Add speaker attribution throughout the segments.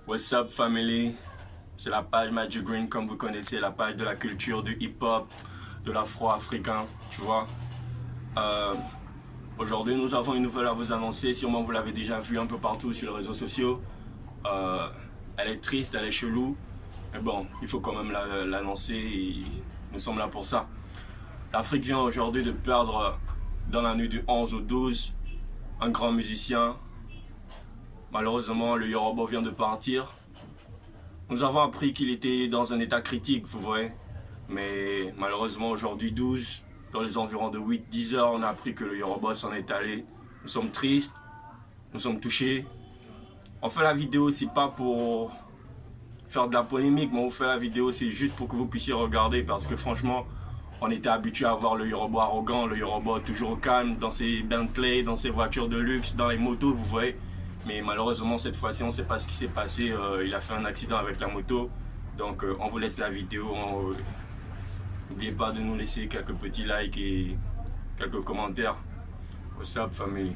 Speaker 1: What's up family? C'est la page Magic Green comme vous connaissez, la page de la culture, du hip-hop, de l'afro-africain, tu vois. Aujourd'hui nous avons une nouvelle à vous annoncer, sûrement vous l'avez déjà vu un peu partout sur les réseaux sociaux. Elle est triste, elle est chelou, mais bon, il faut quand même l'annoncer et nous sommes là pour ça. L'Afrique vient aujourd'hui de perdre dans la nuit du 11 au 12 un grand musicien. Malheureusement, le Yoruba vient de partir. Nous avons appris qu'il était dans un état critique, vous voyez. Mais malheureusement, aujourd'hui 12, dans les environs de 8-10 heures, on a appris que le Yoruba s'en est allé. Nous sommes tristes, nous sommes touchés. On fait la vidéo, c'est pas pour faire de la polémique, mais on fait la vidéo, c'est juste pour que vous puissiez regarder. Parce que franchement, on était habitué à voir le Yoruba arrogant, le Yoruba toujours calme, dans ses Bentley, dans ses voitures de luxe, dans les motos, vous voyez. Mais malheureusement, cette fois-ci, on ne sait pas ce qui s'est passé. Il a fait un accident avec la moto. Donc, on vous laisse la vidéo. N'oubliez pas de nous laisser quelques petits likes et quelques commentaires. What's up, family?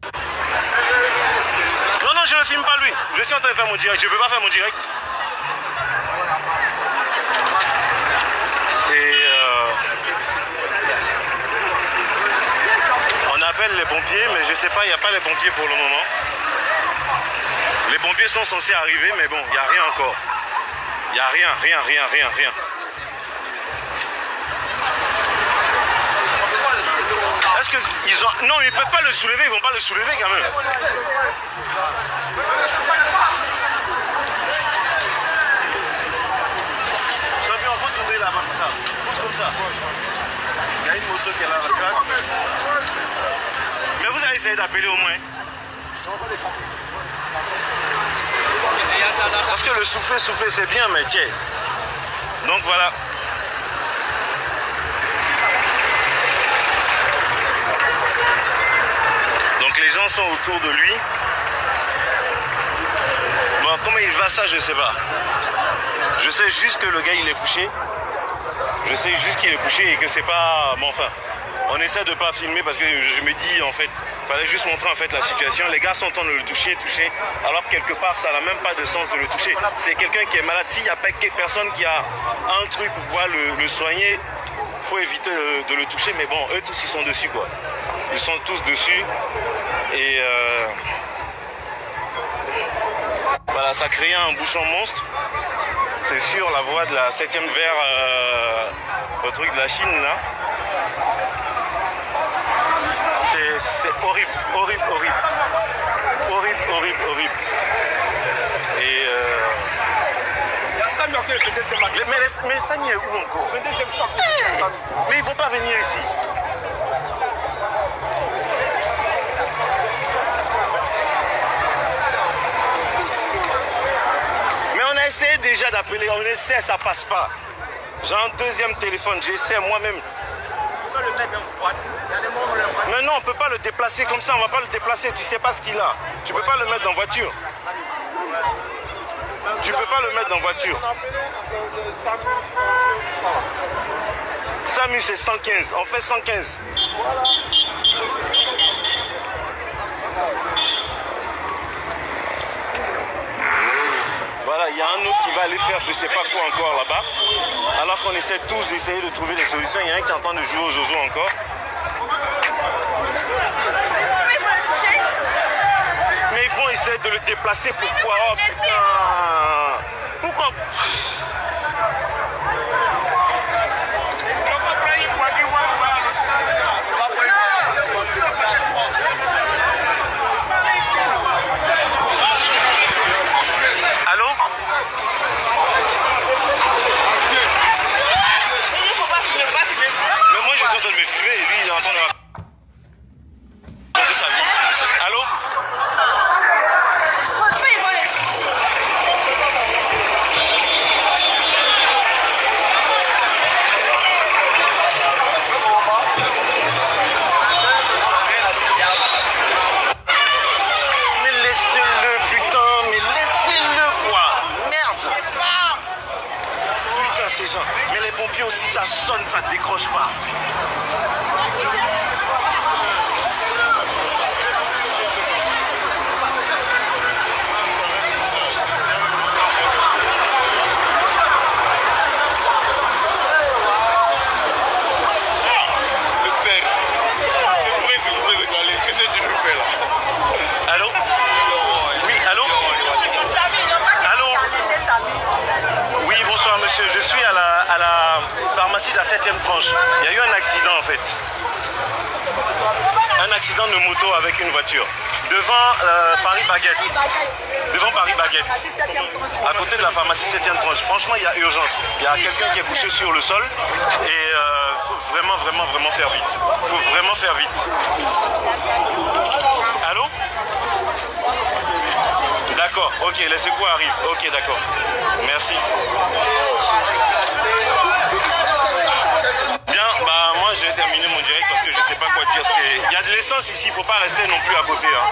Speaker 2: Non, je ne filme pas lui. Je suis en train de faire mon direct. Je ne peux pas faire mon direct. On appelle les pompiers, mais je ne sais pas, il n'y a pas les pompiers pour le moment. Les pompiers sont censés arriver, mais bon, il n'y a rien encore. Il n'y a rien. Est-ce qu'ils ont... Non, ils ne peuvent pas le soulever, ils ne vont pas le soulever quand même. Champion, il faut tourner là-bas comme ça. Pousse comme ça. Il y a une moto qui est là, tu vois. Mais vous avez essayé d'appeler au moins. Parce que le souffler, c'est bien, mais tiens. Donc voilà. Donc les gens sont autour de lui. Bon, comment il va ça, je ne sais pas. Je sais juste que le gars, il est couché. Je sais juste qu'il est couché et que c'est pas... Bon, enfin, on essaie de ne pas filmer parce que je me dis, en fait, il fallait juste montrer en fait la situation. Les gars sont en train de le toucher, alors quelque part, ça n'a même pas de sens de le toucher. C'est quelqu'un qui est malade. S'il n'y a pas personne qui a un truc pour pouvoir le soigner, il faut éviter de le toucher. Mais bon, eux tous, ils sont dessus, quoi. Ils sont tous dessus. Et voilà, ça crée un bouchon monstre. C'est sur la voie de la 7e vers au truc de la Chine, là. C'est horrible. Et mais Samy est où encore? Mais ils vont pas venir ici. Mais on a essayé déjà d'appeler, on essaie, ça passe pas. J'ai un deuxième téléphone, j'essaie moi-même. Mais non, on ne peut pas le déplacer comme ça, on ne va pas le déplacer, tu ne sais pas ce qu'il a. Tu ne peux pas le mettre dans voiture. Tu ne peux pas le mettre dans voiture. SAMU c'est 115, on fait 115. Voilà, il y a un autre qui va aller faire je ne sais pas quoi encore là-bas. Alors qu'on essaie tous d'essayer de trouver des solutions. Il y a un qui est en train de jouer aux zozo encore. Mais ils vont essayer de le déplacer. Pourquoi? Oh putain! Pourquoi? Allô? Mais moi je suis en train de me filmer et lui il est en train de raconter sa vie. Allô? Mais laissez-le putain, mais laissez-le quoi. Merde. Putain ces gens. Mais les pompiers aussi ça sonne, ça décroche pas. à la pharmacie de la 7e tranche. Il y a eu un accident en fait. Un accident de moto avec une voiture. Devant Paris Baguette. Devant Paris Baguette. À côté de la pharmacie 7e tranche. Franchement, il y a urgence. Il y a quelqu'un qui est couché sur le sol. Et il faut vraiment faire vite. Il faut vraiment faire vite. Allô? D'accord, ok, les secours arrivent. Ok, d'accord. Merci. Bien, bah moi je vais terminer mon direct parce que je sais pas quoi dire. Il y a de l'essence ici, il faut pas rester non plus à côté. Hein.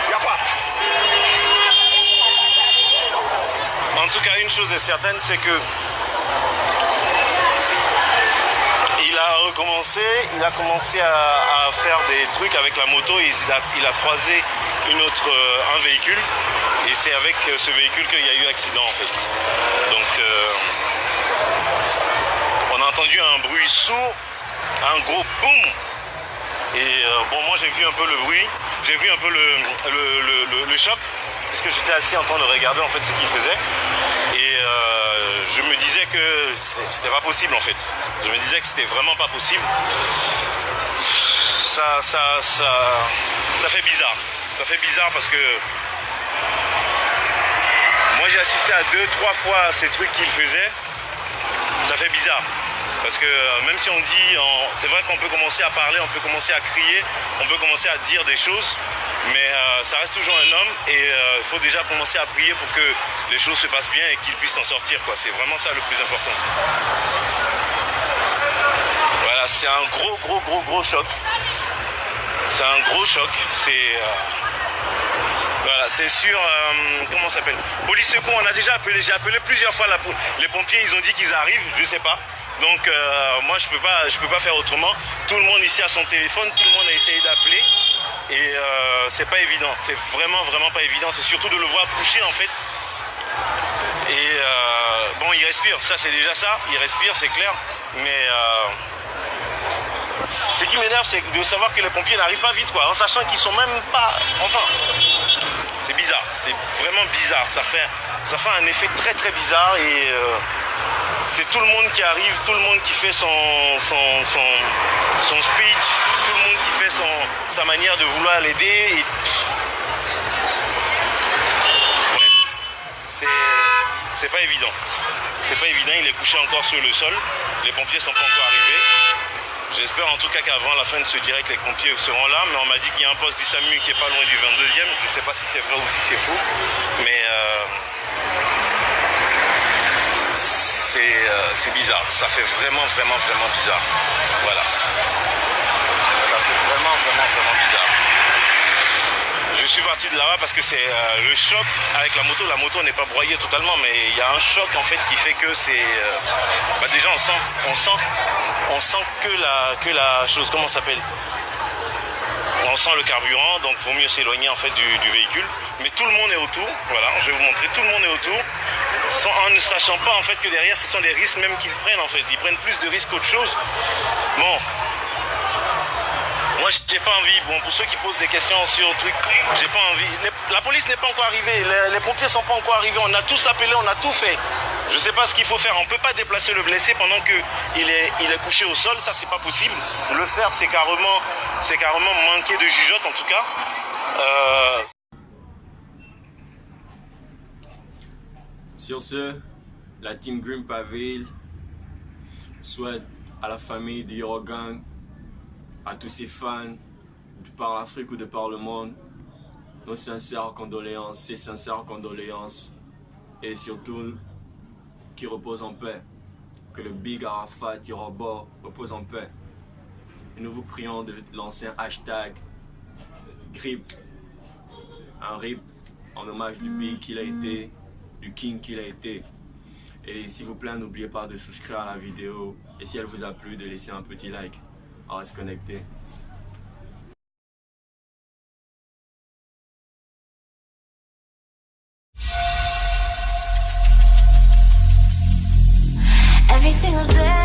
Speaker 2: Y a pas. En tout cas, une chose est certaine, c'est que il a commencé à faire des trucs avec la moto et il a croisé un véhicule et c'est avec ce véhicule qu'il y a eu accident en fait. Donc on a entendu un bruit sourd, un gros boum et bon moi j'ai vu un peu le bruit, j'ai vu un peu le choc parce que j'étais assis en train de regarder en fait ce qu'il faisait et je me disais que c'était pas possible en fait. Je me disais que c'était vraiment pas possible. Ça fait bizarre. Ça fait bizarre parce que moi j'ai assisté à 2-3 fois ces trucs qu'il faisait. Ça fait bizarre. Parce que même si on dit, c'est vrai qu'on peut commencer à parler, on peut commencer à crier, on peut commencer à dire des choses, mais ça reste toujours un homme et il faut déjà commencer à prier pour que les choses se passent bien et qu'il puisse s'en sortir, quoi. C'est vraiment ça le plus important. Voilà, c'est un gros choc. C'est un gros choc. C'est voilà, c'est sûr. Comment ça s'appelle? Police secours, on a déjà appelé. J'ai appelé plusieurs fois les pompiers. Ils ont dit qu'ils arrivent. Je sais pas. Donc moi je peux pas faire autrement. Tout le monde ici a son téléphone. Tout le monde a essayé d'appeler. Et c'est pas évident. C'est vraiment pas évident. C'est surtout de le voir coucher en fait. Et bon, il respire. Ça c'est déjà ça. Il respire, c'est clair. Mais ce qui m'énerve, c'est de savoir que les pompiers n'arrivent pas vite, quoi, en sachant qu'ils sont même pas... Enfin, c'est bizarre, c'est vraiment bizarre. Ça fait un effet très bizarre et c'est tout le monde qui arrive, tout le monde qui fait son speech, tout le monde qui fait sa manière de vouloir l'aider. Et... Bref, c'est pas évident. C'est pas évident, il est couché encore sur le sol. Les pompiers sont pas encore arrivés. J'espère en tout cas qu'avant la fin de ce direct, les pompiers seront là. Mais on m'a dit qu'il y a un poste du SAMU qui est pas loin du 22e. Je ne sais pas si c'est vrai ou si c'est faux. Mais c'est bizarre. Ça fait vraiment bizarre. Voilà. Ça fait vraiment bizarre. Je suis parti de là-bas parce que c'est le choc avec la moto. La moto n'est pas broyée totalement, mais il y a un choc en fait qui fait que c'est... déjà on sent que la chose, comment ça s'appelle? On sent le carburant, donc il vaut mieux s'éloigner en fait du véhicule. Mais tout le monde est autour, voilà, je vais vous montrer, tout le monde est autour. En ne sachant pas en fait que derrière ce sont des risques même qu'ils prennent en fait. Ils prennent plus de risques qu'autre chose. Bon. Moi j'ai pas envie, bon pour ceux qui posent des questions sur le truc, j'ai pas envie. La police n'est pas encore arrivée, les pompiers sont pas encore arrivés, on a tous appelé, on a tout fait. Je sais pas ce qu'il faut faire, on peut pas déplacer le blessé pendant qu'il est couché au sol, ça c'est pas possible. Le faire c'est carrément manquer de jugeote en tout cas.
Speaker 1: Sur ce, la team Green Paville souhaite à la famille de Yorogang, à tous ses fans, de par l'Afrique ou de par le monde, nos sincères condoléances, ses sincères condoléances, et surtout qu'il repose en paix, que le Big Arafat Yorobo repose en paix. Et nous vous prions de lancer un hashtag RIP, un RIP en hommage du Big qu'il a été, du King qu'il a été. Et s'il vous plaît, n'oubliez pas de souscrire à la vidéo, et si elle vous a plu, de laisser un petit like. On reste connecté.
Speaker 3: Every single day